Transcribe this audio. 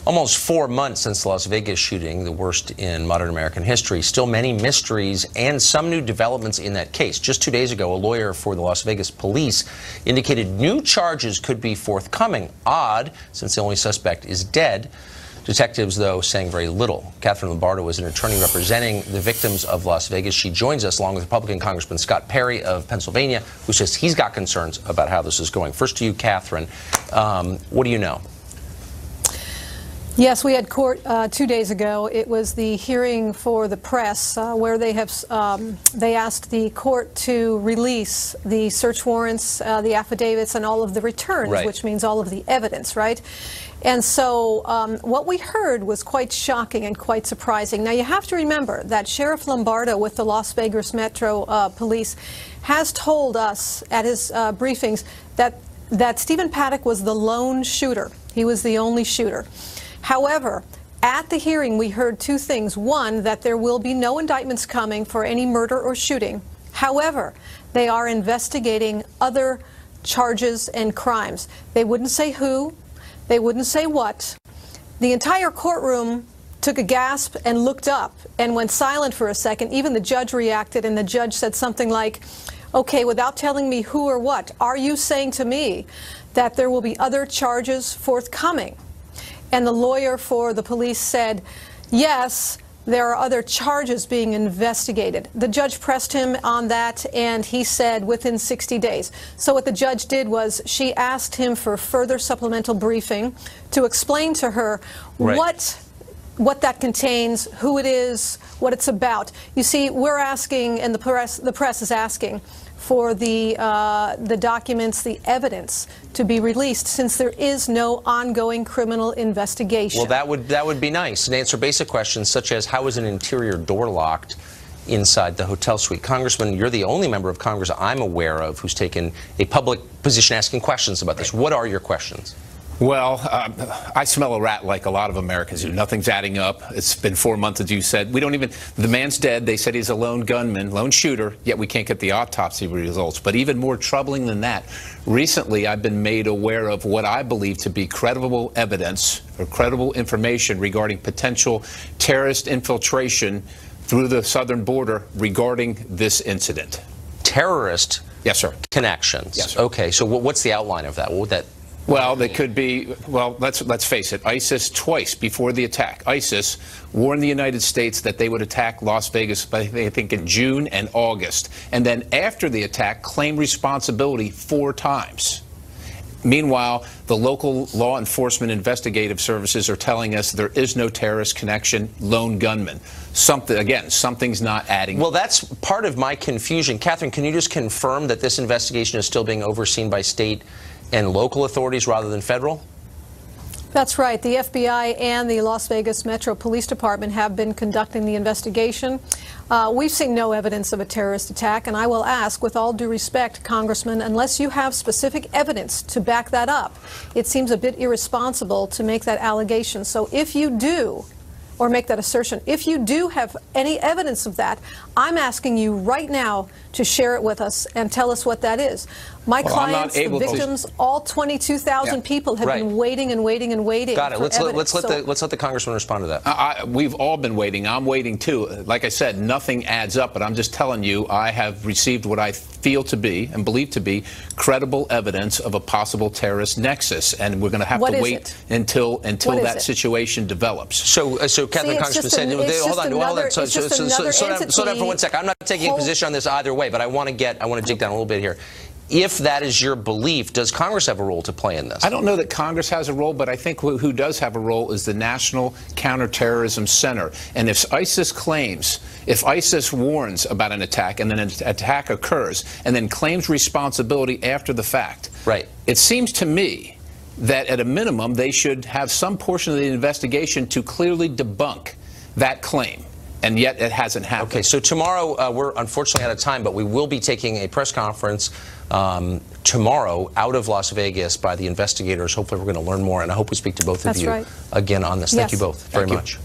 Almost 4 months since the Las Vegas shooting, the worst in modern American history. Still many mysteries and some new developments in that case. Just 2 days ago, a lawyer for the Las Vegas police indicated new charges could be forthcoming. Odd, since the only suspect is dead. Detectives, though, saying very little. Catherine Lombardo is an attorney representing the victims of Las Vegas. She joins us along with Republican Congressman Scott Perry of Pennsylvania, who says he's got concerns about how this is going. First to you, Catherine. What do you know? Yes, we had court 2 days ago. It was the hearing for the press where they asked the court to release the search warrants, the affidavits, and all of the returns, right, which means all of the evidence, right? And so what we heard was quite shocking and quite surprising. Now, you have to remember that Sheriff Lombardo with the Las Vegas Metro Police has told us at his briefings that Stephen Paddock was the lone shooter. He was the only shooter. However, at the hearing, we heard two things. One, that there will be no indictments coming for any murder or shooting. However, they are investigating other charges and crimes. They wouldn't say who. They wouldn't say what. The entire courtroom took a gasp and looked up and went silent for a second. Even the judge reacted, and the judge said something like, "Okay, without telling me who or what, are you saying to me that there will be other charges forthcoming?" And the lawyer for the police said, yes, there are other charges being investigated. The judge pressed him on that, and he said within 60 days. So what the judge did was she asked him for further supplemental briefing to explain to her what that contains, who it is, what it's about. You see, we're asking, and the press is asking, for the documents, the evidence to be released, since there is no ongoing criminal investigation. Well, that would be nice, and answer basic questions such as how is an interior door locked inside the hotel suite? Congressman, you're the only member of Congress I'm aware of who's taken a public position asking questions about this. What are your questions? Well, I smell a rat like a lot of Americans do. Nothing's adding up. It's been 4 months, as you said. We don't even, the man's dead. They said he's a lone gunman, lone shooter, yet we can't get the autopsy results. But even more troubling than that, recently I've been made aware of what I believe to be credible evidence or credible information regarding potential terrorist infiltration through the southern border regarding this incident. Terrorist? Yes, sir. Connections? Yes, sir. Okay, so what's the outline of that? What would that... Well, they could be, well, let's face it, ISIS twice before the attack. ISIS warned the United States that they would attack Las Vegas, I think in June and August. And then after the attack, claimed responsibility 4 times. Meanwhile, the local law enforcement investigative services are telling us there is no terrorist connection, lone gunman. Something's not adding. Well, that's part of my confusion. Catherine, can you just confirm that this investigation is still being overseen by state and local authorities rather than federal? That's right. The FBI and the Las Vegas Metro Police Department have been conducting the investigation. We've seen no evidence of a terrorist attack, and I will ask, with all due respect, Congressman, unless you have specific evidence to back that up, it seems a bit irresponsible to make that allegation. So if you do, or make that assertion, if you do have any evidence of that, I'm asking you right now to share it with us and tell us what that is. My clients, the victims, all 22,000 people have been waiting and waiting and waiting. Got it. Let's let the congressman respond to that. We've all been waiting. I'm waiting too. Like I said, nothing adds up, but I'm just telling you, I have received what I feel to be and believe to be credible evidence of a possible terrorist nexus, and we're going to have to wait until that situation develops. So Catherine, Congressman said, hold on, slow down for 1 second. I'm not taking a position on this either way, but I want to dig down a little bit here. If that is your belief, does Congress have a role to play in this? I don't know that Congress has a role, but I think who does have a role is the National Counterterrorism Center. And if ISIS warns about an attack and then an attack occurs and then claims responsibility after the fact, it seems to me that at a minimum they should have some portion of the investigation to clearly debunk that claim. And yet it hasn't happened. Okay, so tomorrow, we're unfortunately out of time, but we will be taking a press conference tomorrow out of Las Vegas by the investigators. Hopefully we're going to learn more, and I hope we speak to both of you again on this. Thank you both very much.